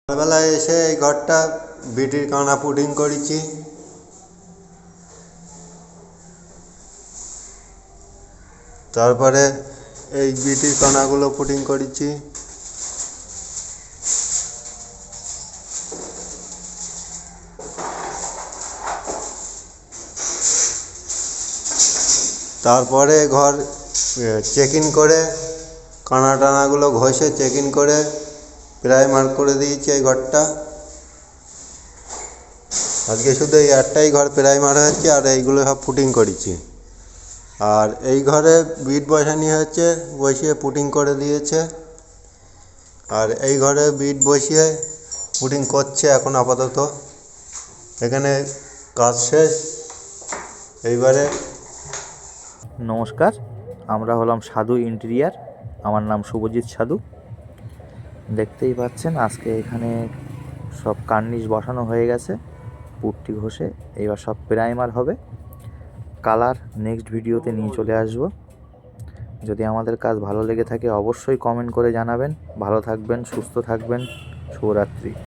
সকালবেলায় এসে এই ঘরটা বিটির কানা পুডিং করেছি। তারপরে এই বিটির কানাগুলো পুডিং করেছি। তারপরে ঘর চেক ইন করে কানা টানাগুলো ঘষে চেক ইন করে প্রাইমার করে দিয়েছি এই ঘরটা। আজকে শুধু এই একটাই ঘর প্রাইমার হয়েছে, আর এইগুলো সব পুটিং করেছি। আর এই ঘরে বিট বসানি হয়েছে, বসিয়ে পুটিং করে দিয়েছে। আর এই ঘরে বিট বসিয়ে পুটিং করছে এখন আপাতত। এখানে কাজ শেষ। এইবারে নমস্কার, আমরা হলাম সাধু ইন্টেরিয়ার। আমার নাম শুভজিৎ সাধু। দেখতেই পাচ্ছেন আজকে এখানে সব কার্নিশ বসানো হয়ে গেছে, পুট্টি ঘষে। এবার সব প্রাইমার হবে, কালার নেক্সট ভিডিওতে নিয়ে চলে আসব। যদি আমাদের কাজ ভালো লেগে থাকে অবশ্যই কমেন্ট করে জানাবেন। ভালো থাকবেন, সুস্থ থাকবেন। শুভরাত্রি।